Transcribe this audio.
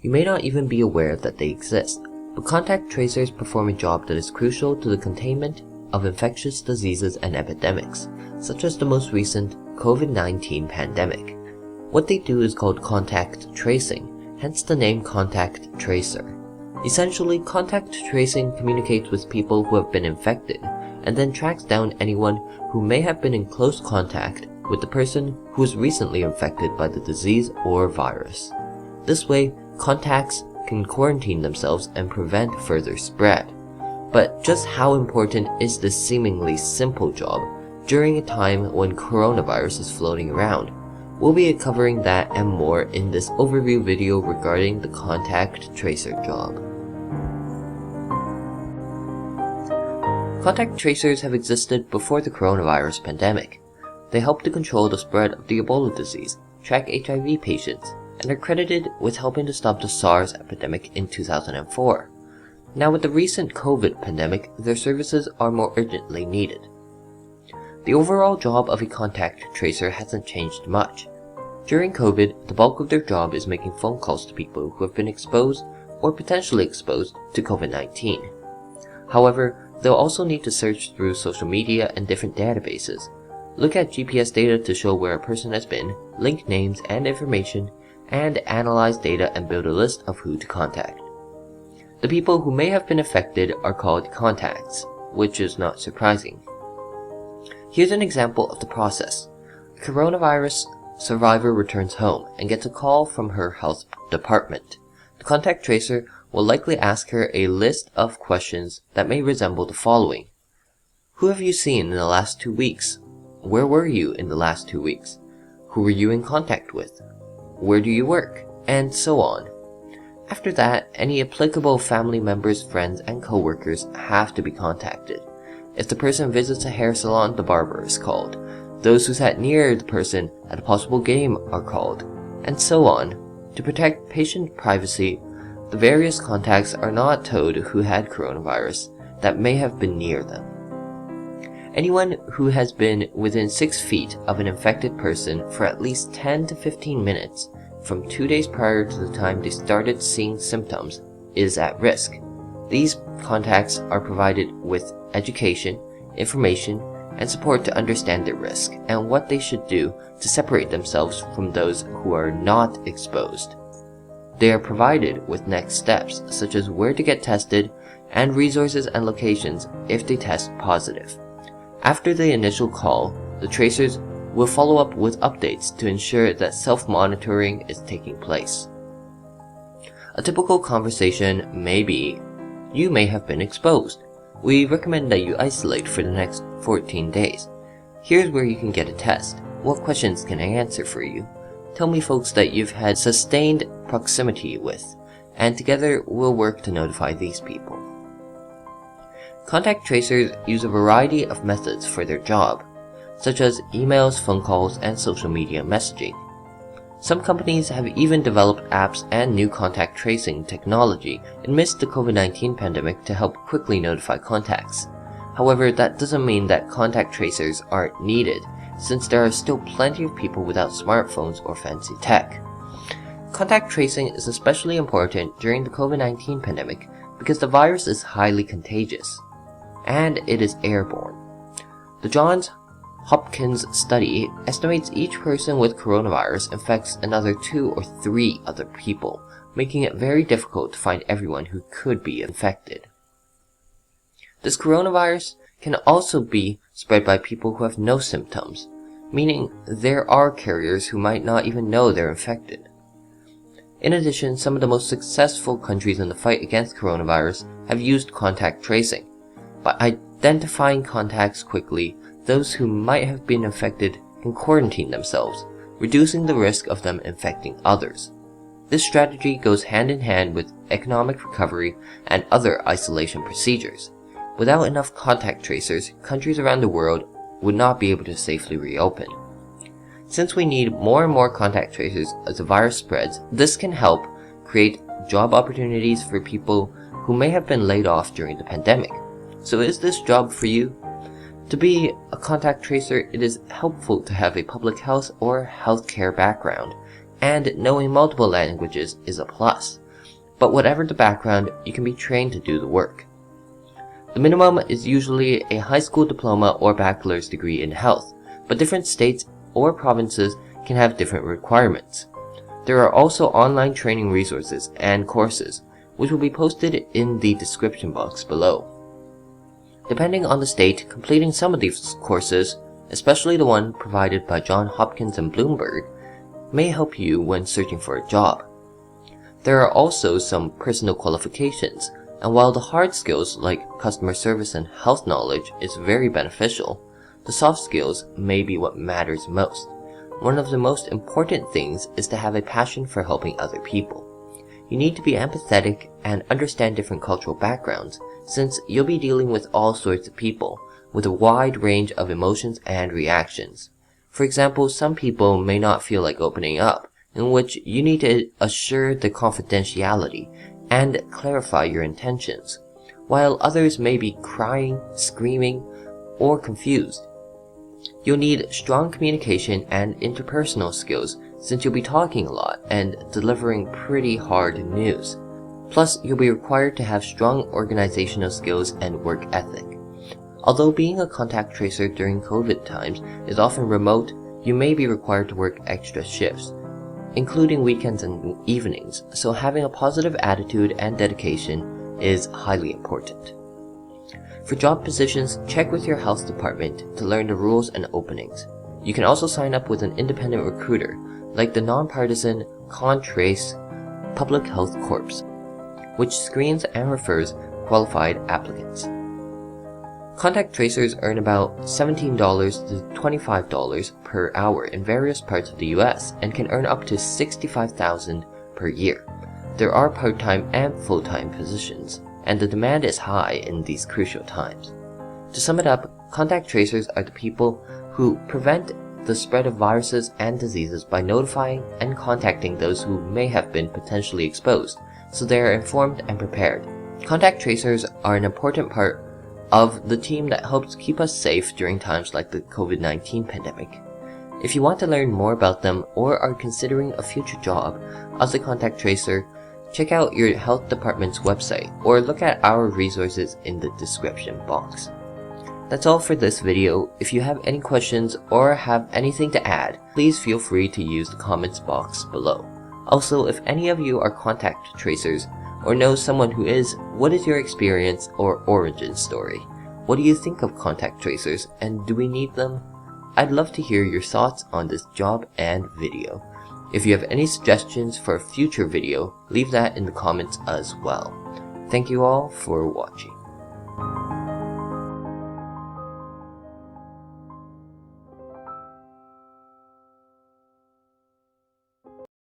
You may not even be aware that they exist, but contact tracers perform a job that is crucial to the containment of infectious diseases and epidemics, such as the most recent COVID-19 pandemic. What they do is called contact tracing, hence the name contact tracer. Essentially, contact tracing communicates with people who have been infected and then tracks down anyone who may have been in close contact with the person who was recently infected by the disease or virus. This way, contacts can quarantine themselves and prevent further spread. But just how important is this seemingly simple job during a time when coronavirus is floating around? We'll be covering that and more in this overview video regarding the contact tracer job. Contact tracers have existed before the coronavirus pandemic. They help to control the spread of the Ebola disease, track HIV patients, and are credited with helping to stop the SARS epidemic in 2004. Now with the recent COVID pandemic, their services are more urgently needed. The overall job of a contact tracer hasn't changed much. During COVID, the bulk of their job is making phone calls to people who have been exposed or potentially exposed to COVID-19. However, they'll also need to search through social media and different databases, look at GPS data to show where a person has been, link names and information, and analyze data and build a list of who to contact. The people who may have been affected are called contacts, which is not surprising. Here's an example of the process. A coronavirus survivor returns home and gets a call from her health department. The contact tracer will likely ask her a list of questions that may resemble the following. Who have you seen in the last 2 weeks? Where were you in the last 2 weeks? Who were you in contact with? Where do you work? And so on. After that, any applicable family members, friends, and co-workers have to be contacted. If the person visits a hair salon, the barber is called. Those who sat near the person at a possible game are called, and so on. To protect patient privacy, the various contacts are not told who had coronavirus that may have been near them. Anyone who has been within 6 feet of an infected person for at least 10 to 15 minutes from 2 days prior to the time they started seeing symptoms is at risk. These contacts are provided with education, information, and support to understand their risk and what they should do to separate themselves from those who are not exposed. They are provided with next steps, such as where to get tested and resources and locations if they test positive. After the initial call, the tracers will follow up with updates to ensure that self-monitoring is taking place. A typical conversation may be, you may have been exposed. We recommend that you isolate for the next 14 days. Here's where you can get a test. What questions can I answer for you? Tell me folks that you've had sustained proximity with, and together we'll work to notify these people. Contact tracers use a variety of methods for their job, such as emails, phone calls, and social media messaging. Some companies have even developed apps and new contact tracing technology amidst the COVID-19 pandemic to help quickly notify contacts. However, that doesn't mean that contact tracers aren't needed, since there are still plenty of people without smartphones or fancy tech. Contact tracing is especially important during the COVID-19 pandemic because the virus is highly contagious, and it is airborne. The Johns Hopkins study estimates each person with coronavirus infects another 2 or 3 other people, making it very difficult to find everyone who could be infected. This coronavirus can also be spread by people who have no symptoms, meaning there are carriers who might not even know they're infected. In addition, some of the most successful countries in the fight against coronavirus have used contact tracing. By identifying contacts quickly, those who might have been infected can quarantine themselves, reducing the risk of them infecting others. This strategy goes hand in hand with economic recovery and other isolation procedures. Without enough contact tracers, countries around the world would not be able to safely reopen. Since we need more and more contact tracers as the virus spreads, this can help create job opportunities for people who may have been laid off during the pandemic. So is this job for you? To be a contact tracer, it is helpful to have a public health or healthcare background, and knowing multiple languages is a plus. but whatever the background, you can be trained to do the work. The minimum is usually a high school diploma or bachelor's degree in health, but different states or provinces can have different requirements. There are also online training resources and courses, which will be posted in the description box below. Depending on the state, completing some of these courses, especially the one provided by Johns Hopkins and Bloomberg, may help you when searching for a job. There are also some personal qualifications, and while the hard skills like customer service and health knowledge is very beneficial, the soft skills may be what matters most. One of the most important things is to have a passion for helping other people. You need to be empathetic and understand different cultural backgrounds, since you'll be dealing with all sorts of people, with a wide range of emotions and reactions. For example, some people may not feel like opening up, in which you need to assure the confidentiality and clarify your intentions, while others may be crying, screaming, or confused. You'll need strong communication and interpersonal skills since you'll be talking a lot and delivering pretty hard news. Plus, you'll be required to have strong organizational skills and work ethic. Although being a contact tracer during COVID times is often remote, you may be required to work extra shifts, including weekends and evenings, so having a positive attitude and dedication is highly important. For job positions, check with your health department to learn the rules and openings. You can also sign up with an independent recruiter, like the nonpartisan ConTrace Public Health Corps, which screens and refers qualified applicants. Contact tracers earn about $17 to $25 per hour in various parts of the US and can earn up to $65,000 per year. There are part-time and full-time positions, and the demand is high in these crucial times. To sum it up, contact tracers are the people who prevent the spread of viruses and diseases by notifying and contacting those who may have been potentially exposed, so they are informed and prepared. Contact tracers are an important part of the team that helps keep us safe during times like the COVID-19 pandemic. If you want to learn more about them or are considering a future job as a contact tracer, check out your health department's website or look at our resources in the description box. That's all for this video. If you have any questions or have anything to add, please feel free to use the comments box below. Also, if any of you are contact tracers or know someone who is, what is your experience or origin story? What do you think of contact tracers, and do we need them? I'd love to hear your thoughts on this job and video. If you have any suggestions for a future video, leave that in the comments as well. Thank you all for watching.